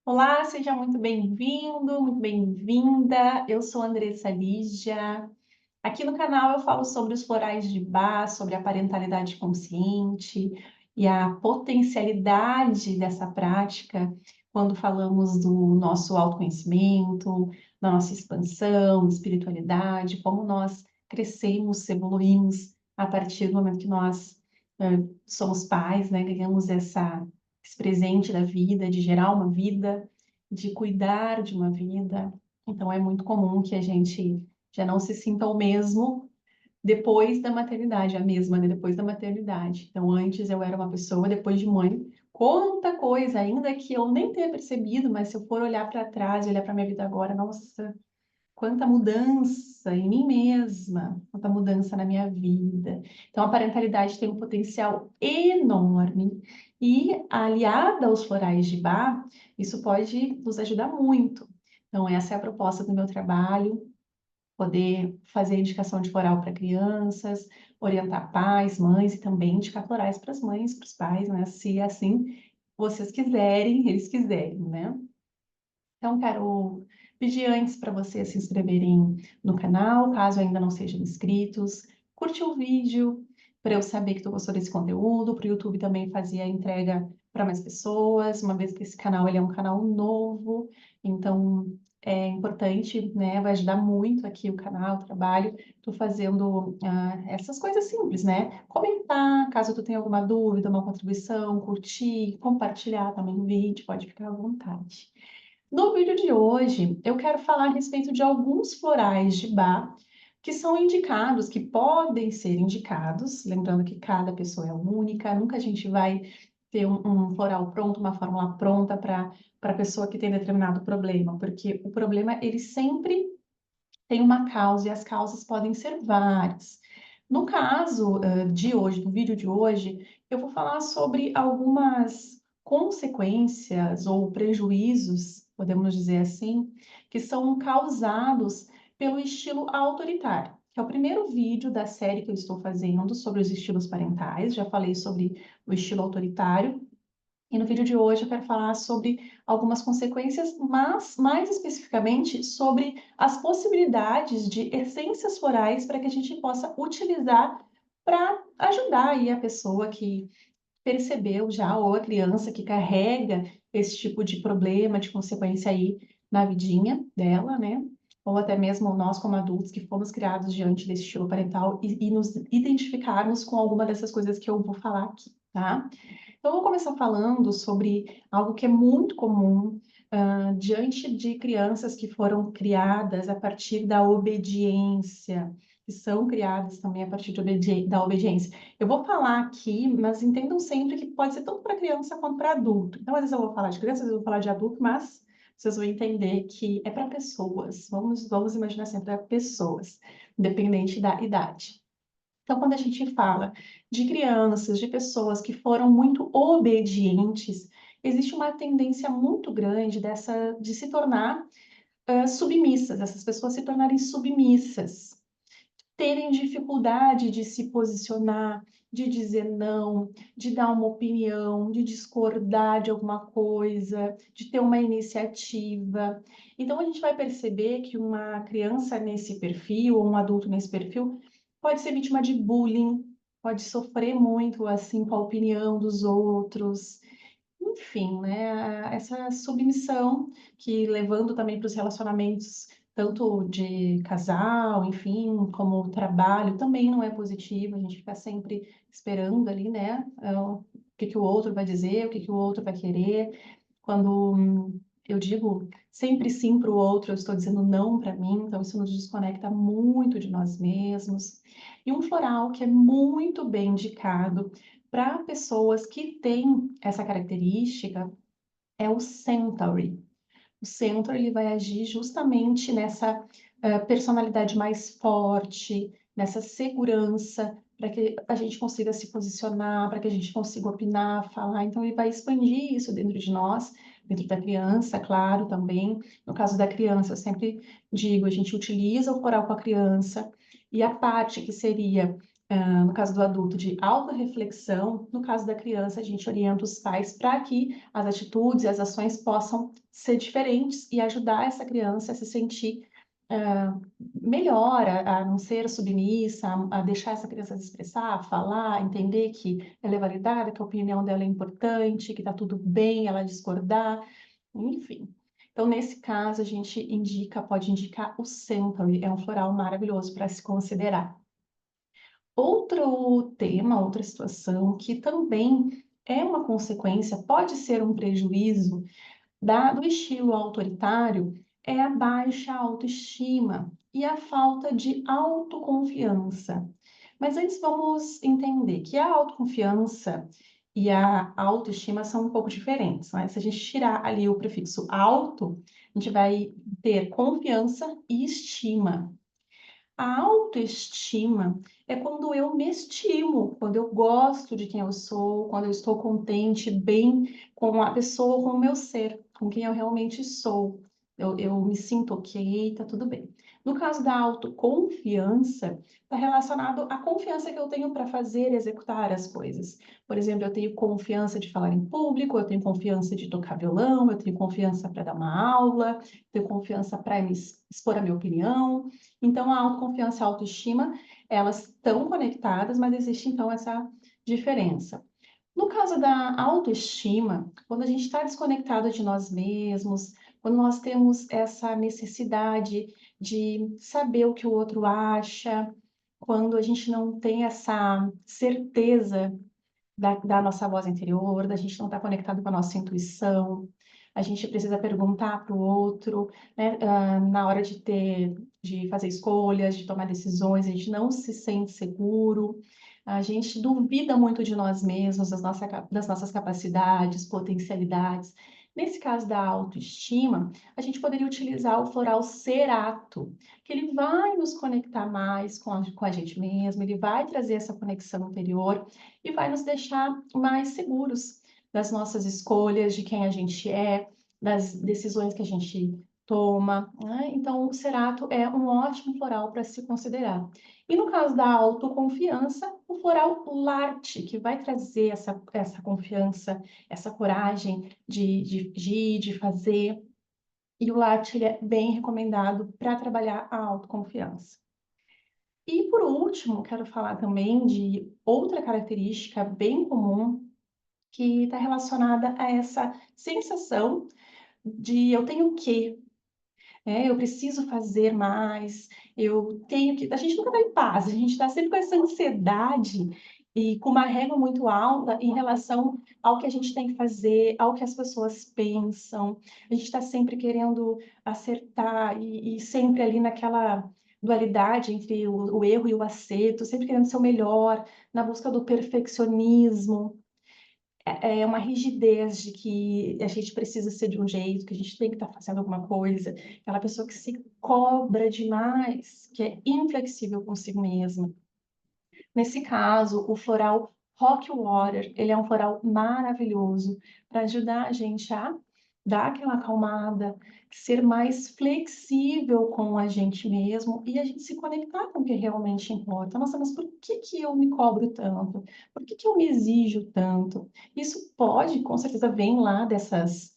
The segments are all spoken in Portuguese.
Olá, seja muito bem-vindo, muito bem-vinda. Eu sou Andressa Lígia. Aqui no canal eu falo sobre os florais de Bach, sobre a parentalidade consciente e a potencialidade dessa prática quando falamos do nosso autoconhecimento, da nossa expansão, espiritualidade, como nós crescemos, evoluímos a partir do momento que nós somos pais, né? Ganhamos esse presente da vida, de gerar uma vida, de cuidar de uma vida. Então é muito comum que a gente já não se sinta o mesmo depois da maternidade, a mesma, né? Depois da maternidade. Então, antes eu era uma pessoa, depois de mãe, quanta coisa, ainda que eu nem tenha percebido, mas se eu for olhar para trás, olhar para minha vida agora, nossa, quanta mudança em mim mesma, quanta mudança na minha vida. Então, a parentalidade tem um potencial enorme e, aliada aos florais de Bach, isso pode nos ajudar muito. Então, essa é a proposta do meu trabalho, poder fazer indicação de floral para crianças, orientar pais, mães e também indicar florais para as mães, para os pais, né? Se assim vocês quiserem, eles quiserem, né? Então, quero pedir antes para vocês se inscreverem no canal, caso ainda não sejam inscritos, curte o vídeo para eu saber que tu gostou desse conteúdo, para o YouTube também fazer a entrega para mais pessoas, uma vez que esse canal ele é um canal novo, então é importante, né? Vai ajudar muito aqui o canal, o trabalho, tu fazendo essas coisas simples, né? Comentar, caso tu tenha alguma dúvida, uma contribuição, curtir, compartilhar também o vídeo, pode ficar à vontade. No vídeo de hoje, eu quero falar a respeito de alguns florais de Bach que são indicados, que podem ser indicados, lembrando que cada pessoa é única, nunca a gente vai ter um floral pronto, uma fórmula pronta para a pessoa que tem determinado problema, porque o problema, ele sempre tem uma causa e as causas podem ser várias. No caso de hoje, do vídeo de hoje, eu vou falar sobre algumas consequências ou prejuízos, podemos dizer assim, que são causados pelo estilo autoritário, que é o primeiro vídeo da série que eu estou fazendo sobre os estilos parentais. Já falei sobre o estilo autoritário, e no vídeo de hoje eu quero falar sobre algumas consequências, mas mais especificamente sobre as possibilidades de essências florais para que a gente possa utilizar para ajudar aí a pessoa que percebeu já, ou a criança que carrega esse tipo de problema, de consequência aí na vidinha dela, né? Ou até mesmo nós como adultos que fomos criados diante desse estilo parental e nos identificarmos com alguma dessas coisas que eu vou falar aqui, tá? Então, eu vou começar falando sobre algo que é muito comum diante de crianças que foram criadas a partir da obediência, que são criadas também a partir da obediência. Eu vou falar aqui, mas entendam sempre que pode ser tanto para criança quanto para adulto. Então, às vezes eu vou falar de criança, às vezes eu vou falar de adulto, mas vocês vão entender que é para pessoas. Vamos imaginar sempre para pessoas, independente da idade. Então, quando a gente fala de crianças, de pessoas que foram muito obedientes, existe uma tendência muito grande de se tornar submissas, essas pessoas se tornarem submissas, terem dificuldade de se posicionar, de dizer não, de dar uma opinião, de discordar de alguma coisa, de ter uma iniciativa. Então, a gente vai perceber que uma criança nesse perfil, ou um adulto nesse perfil, pode ser vítima de bullying, pode sofrer muito assim com a opinião dos outros. Enfim, né, essa submissão que levando também para os relacionamentos, tanto de casal, enfim, como trabalho, também não é positivo, a gente fica sempre esperando ali, né, o que que o outro vai dizer, o que que o outro vai querer. Quando eu digo sempre sim para o outro, eu estou dizendo não para mim, então isso nos desconecta muito de nós mesmos. E um floral que é muito bem indicado para pessoas que têm essa característica é o Centauri. O Centauri ele vai agir justamente nessa personalidade mais forte, nessa segurança, para que a gente consiga se posicionar, para que a gente consiga opinar, falar. Então, ele vai expandir isso dentro de nós, dentro da criança, claro, também. No caso da criança, eu sempre digo, a gente utiliza o coral com a criança, e a parte que seria No caso do adulto, de autorreflexão. No caso da criança, a gente orienta os pais para que as atitudes e as ações possam ser diferentes e ajudar essa criança a se sentir melhor, a não ser submissa, a deixar essa criança se expressar, a falar, entender que ela é validada, que a opinião dela é importante, que está tudo bem ela discordar, enfim. Então, nesse caso, a gente pode indicar o Centaury, é um floral maravilhoso para se considerar. Outro tema, outra situação que também é uma consequência, pode ser um prejuízo do estilo autoritário, é a baixa autoestima e a falta de autoconfiança. Mas antes vamos entender que a autoconfiança e a autoestima são um pouco diferentes, né? Se a gente tirar ali o prefixo auto, a gente vai ter confiança e estima. A autoestima é quando eu me estimo, quando eu gosto de quem eu sou, quando eu estou contente, bem com a pessoa, com o meu ser, com quem eu realmente sou. Eu me sinto ok, tá tudo bem. No caso da autoconfiança, está relacionado à confiança que eu tenho para fazer e executar as coisas. Por exemplo, eu tenho confiança de falar em público, eu tenho confiança de tocar violão, eu tenho confiança para dar uma aula, tenho confiança para me expor a minha opinião. Então, a autoconfiança e a autoestima, elas estão conectadas, mas existe então essa diferença. No caso da autoestima, quando a gente está desconectado de nós mesmos, quando nós temos essa necessidade de saber o que o outro acha, quando a gente não tem essa certeza da nossa voz interior, da gente não estar conectado com a nossa intuição, a gente precisa perguntar para o outro, né, na hora de fazer escolhas, de tomar decisões, a gente não se sente seguro, a gente duvida muito de nós mesmos, das nossas capacidades, potencialidades. Nesse caso da autoestima, a gente poderia utilizar o floral cerato, que ele vai nos conectar mais com a gente mesmo, ele vai trazer essa conexão interior e vai nos deixar mais seguros das nossas escolhas, de quem a gente é, das decisões que a gente toma, né? Então, o cerato é um ótimo floral para se considerar. E no caso da autoconfiança, o floral Larte, que vai trazer essa confiança, essa coragem de fazer. E o Larte ele é bem recomendado para trabalhar a autoconfiança. E por último, quero falar também de outra característica bem comum que está relacionada a essa sensação de eu tenho que, né? Eu preciso fazer mais, eu tenho que. A gente nunca está em paz, a gente está sempre com essa ansiedade e com uma régua muito alta em relação ao que a gente tem que fazer, ao que as pessoas pensam. A gente está sempre querendo acertar e sempre ali naquela dualidade entre o erro e o acerto, sempre querendo ser o melhor, na busca do perfeccionismo. É uma rigidez de que a gente precisa ser de um jeito, que a gente tem que estar fazendo alguma coisa, aquela pessoa que se cobra demais, que é inflexível consigo mesma. Nesse caso, o floral Rock Water, ele é um floral maravilhoso para ajudar a gente a dar aquela acalmada, ser mais flexível com a gente mesmo e a gente se conectar com o que realmente importa. Nossa, mas por que que eu me cobro tanto? Por que que eu me exijo tanto? Isso pode, com certeza, vem lá dessas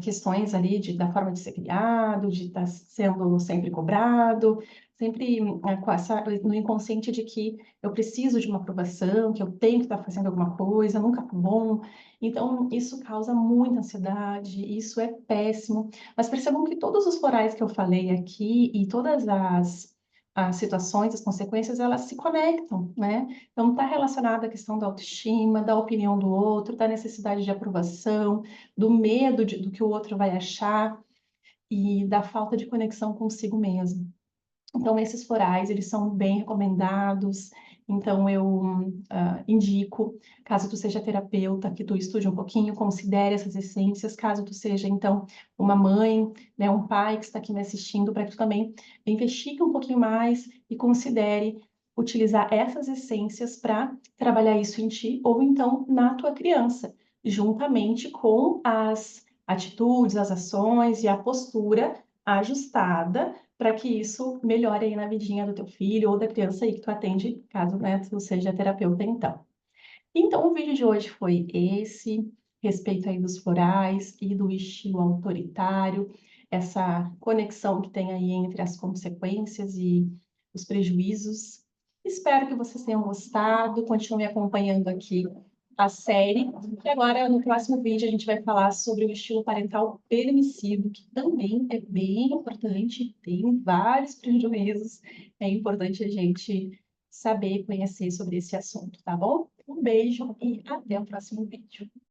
questões ali da forma de ser criado, de estar sendo sempre cobrado, sempre com no inconsciente de que eu preciso de uma aprovação, que eu tenho que estar fazendo alguma coisa, nunca tá bom. Então, isso causa muita ansiedade, isso é péssimo. Mas percebam que todos os florais que eu falei aqui e todas as situações, as consequências, elas se conectam, né? Então, está relacionada à questão da autoestima, da opinião do outro, da necessidade de aprovação, do medo do que o outro vai achar e da falta de conexão consigo mesmo. Então, esses florais, eles são bem recomendados. Então, eu indico, caso tu seja terapeuta, que tu estude um pouquinho, considere essas essências. Caso tu seja, então, uma mãe, né, um pai que está aqui me assistindo, para que tu também investigue um pouquinho mais e considere utilizar essas essências para trabalhar isso em ti ou então na tua criança, juntamente com as atitudes, as ações e a postura ajustada para que isso melhore aí na vidinha do teu filho ou da criança aí que tu atende, caso, né, tu seja terapeuta então. Então o vídeo de hoje foi esse, respeito aí dos florais e do estilo autoritário, essa conexão que tem aí entre as consequências e os prejuízos. Espero que vocês tenham gostado, continuem acompanhando aqui a série. E agora, no próximo vídeo, a gente vai falar sobre o estilo parental permissivo, que também é bem importante, tem vários prejuízos. É importante a gente saber e conhecer sobre esse assunto, tá bom? Um beijo e até o próximo vídeo.